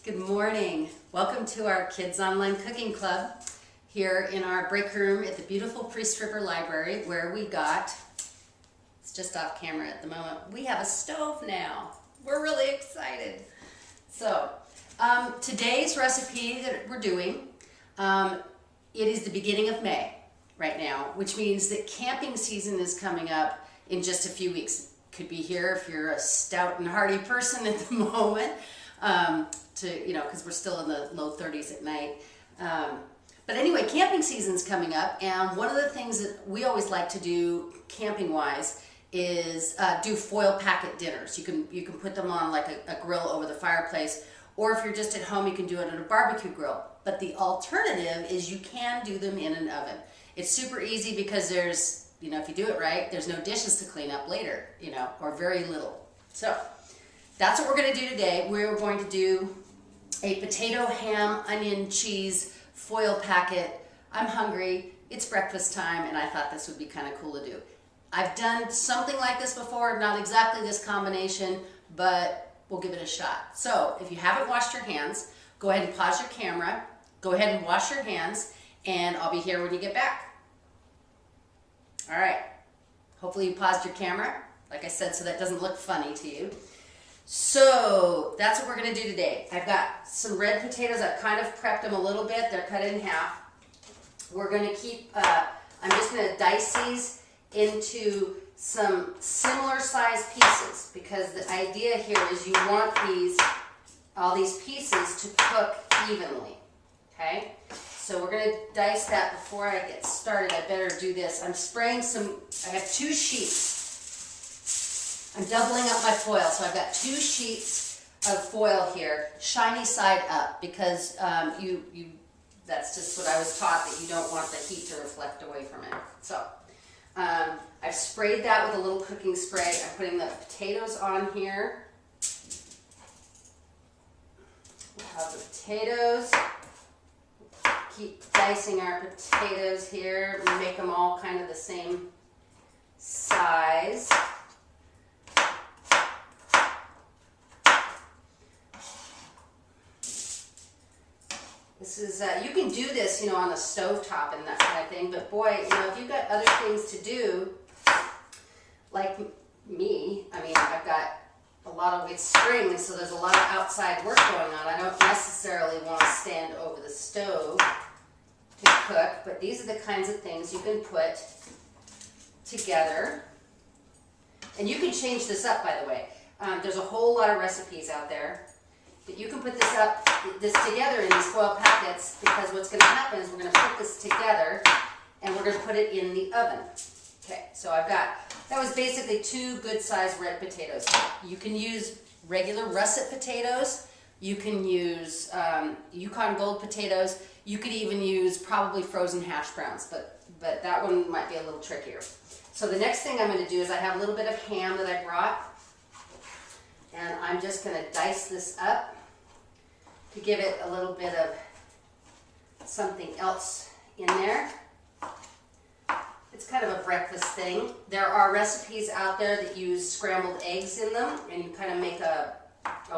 Good morning. Welcome to our Kids Online Cooking Club here in our break room at the beautiful Priest River Library, where we got, it's just off camera at the moment, we have a stove now. We're really excited. So today's recipe that we're doing, it is the beginning of May right now, which means that camping season is coming up in just a few weeks. Could be here if you're a stout and hardy person at the moment. Because we're still in the low 30s at night. But anyway, camping season's coming up, and one of the things that we always like to do camping-wise is do foil packet dinners. You can put them on like a grill over the fireplace, or if you're just at home, you can do it on a barbecue grill. But the alternative is you can do them in an oven. It's super easy because there's, if you do it right, there's no dishes to clean up later, or very little. So that's what we're going to do today. We're going to do a potato, ham, onion, cheese, foil packet. I'm hungry, it's breakfast time, and I thought this would be kind of cool to do. I've done something like this before, not exactly this combination, but we'll give it a shot. So if you haven't washed your hands, go ahead and pause your camera, go ahead and wash your hands, and I'll be here when you get back. All right, hopefully you paused your camera, like I said, so that doesn't look funny to you. So that's what we're going to do today. I've got some red potatoes. I've kind of prepped them a little bit. They're cut in half. We're going to keep, I'm just going to dice these into some similar sized pieces, because the idea here is you want all these pieces to cook evenly. Okay? So we're going to dice that. Before I get started, I better do this. I'm spraying I have 2 sheets. I'm doubling up my foil, so I've got 2 sheets of foil here, shiny side up, because that's just what I was taught, that you don't want the heat to reflect away from it. So I've sprayed that with a little cooking spray. I'm putting the potatoes on here. We'll have the potatoes. Keep dicing our potatoes here. We make them all kind of the same size. This is, you can do this, on the stovetop and that kind of thing, but boy, if you've got other things to do, like me, I've got it's spring, so there's a lot of outside work going on. I don't necessarily want to stand over the stove to cook, but these are the kinds of things you can put together. And you can change this up, by the way. There's a whole lot of recipes out there that you can put this together in these foil packets, because what's going to happen is we're going to put this together and we're going to put it in the oven. Okay, so that was basically 2 good-sized red potatoes. You can use regular russet potatoes. You can use Yukon Gold potatoes. You could even use probably frozen hash browns, but that one might be a little trickier. So the next thing I'm going to do is I have a little bit of ham that I brought, and I'm just going to dice this up to give it a little bit of something else in there. It's kind of a breakfast thing. There are recipes out there that use scrambled eggs in them, and you kind of make a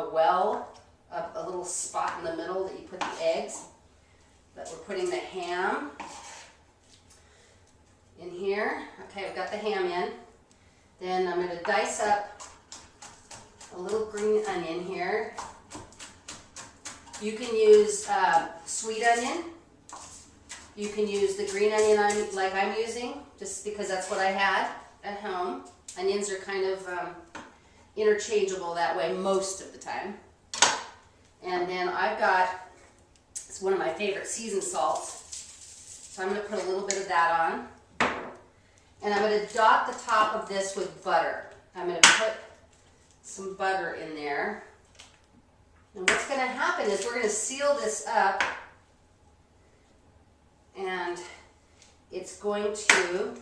little spot in the middle that you put the eggs. But we're putting the ham in here. Okay, I've got the ham in. Then I'm going to dice up a little green onion here. You can use sweet onion. You can use the green onion like I'm using, just because that's what I had at home. Onions are kind of interchangeable that way most of the time. And then I've got, it's one of my favorite seasoned salts. So I'm going to put a little bit of that on. And I'm going to dot the top of this with butter. I'm going to put some butter in there. And what's going to happen is we're going to seal this up, and it's going to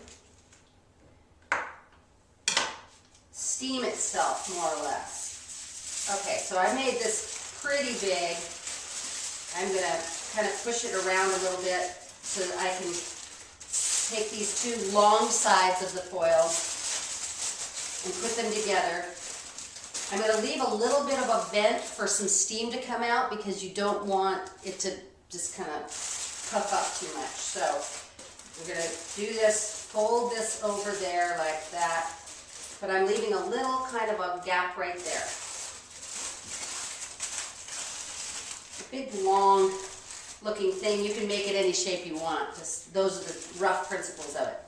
steam itself, more or less. Okay, so I made this pretty big. I'm going to kind of push it around a little bit so that I can take these 2 long sides of the foil and put them together. I'm going to leave a little bit of a vent for some steam to come out because you don't want it to just kind of puff up too much. So we're going to do this, fold this over there like that, but I'm leaving a little kind of a gap right there. A big long looking thing, you can make it any shape you want. Those are the rough principles of it.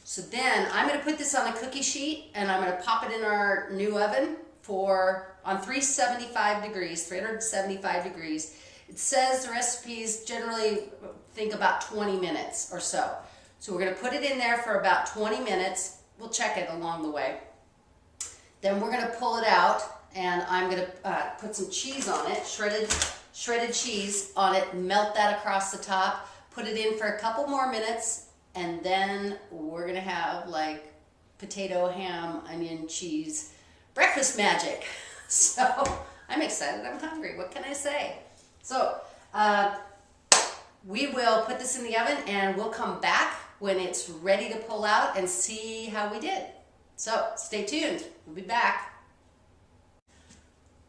So then I'm going to put this on a cookie sheet and I'm going to pop it in our new oven on 375 degrees. It says the recipes generally think about 20 minutes or so. So we're going to put it in there for about 20 minutes. We'll check it along the way. Then we're going to pull it out and I'm going to put some cheese on it, shredded cheese on it, melt that across the top, put it in for a couple more minutes, and then we're going to have like potato, ham, onion, cheese breakfast magic. So I'm excited, I'm hungry, what can I say? So we will put this in the oven and we'll come back when it's ready to pull out and see how we did. So stay tuned, we'll be back.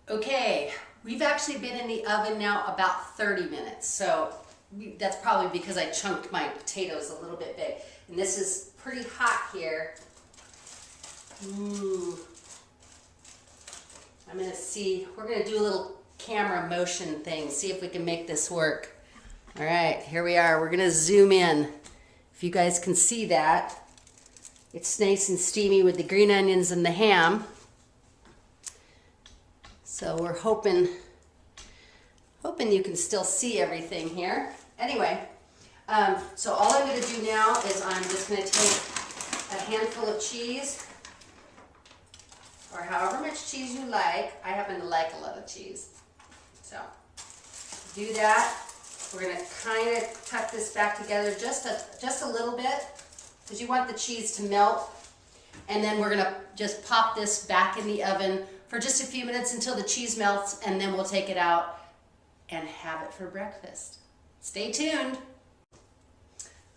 Okay, we've actually been in the oven now about 30 minutes. So that's probably because I chunked my potatoes a little bit big. And this is pretty hot here. Ooh. I'm going to see, we're going to do a little camera motion thing, see if we can make this work. All right, here we are. We're going to zoom in. If you guys can see that, it's nice and steamy with the green onions and the ham. So we're hoping you can still see everything here. Anyway, so all I'm going to do now is I'm just going to take a handful of cheese, or however much cheese you like. I happen to like a lot of cheese. So do that. We're going to kind of tuck this back together just a little bit because you want the cheese to melt. And then we're going to just pop this back in the oven for just a few minutes until the cheese melts, and then we'll take it out and have it for breakfast. Stay tuned.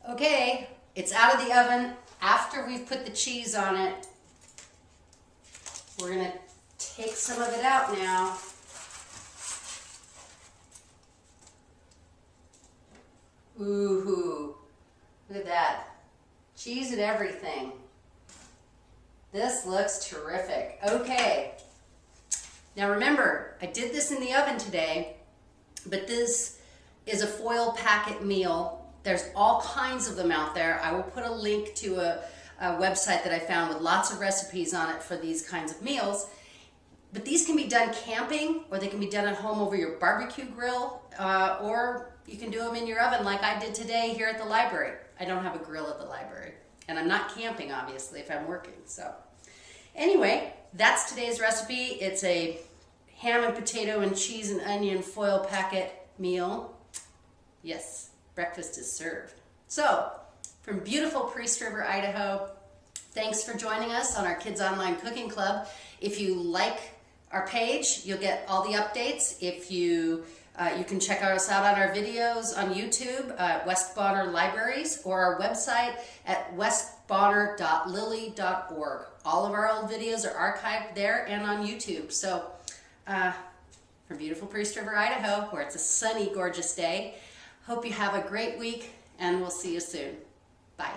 Okay, it's out of the oven. After we've put the cheese on it, we're going to take some of it out now. Ooh, look at that. Cheese and everything. This looks terrific. Okay. Now remember, I did this in the oven today, but this is a foil packet meal. There's all kinds of them out there. I will put a link to a website that I found with lots of recipes on it for these kinds of meals. But these can be done camping, or they can be done at home over your barbecue grill, or you can do them in your oven like I did today here at the library. I don't have a grill at the library, and I'm not camping, obviously, if I'm working. So anyway, that's today's recipe. It's a ham and potato and cheese and onion foil packet meal. Yes, breakfast is served. So, from beautiful Priest River, Idaho, thanks for joining us on our Kids Online Cooking Club. If you like our page, you'll get all the updates. If you can check us out on our videos on YouTube, West Bonner Libraries, or our website at westbonner.lily.org. All of our old videos are archived there and on YouTube. So, from beautiful Priest River, Idaho, where it's a sunny, gorgeous day, hope you have a great week, and we'll see you soon. Bye.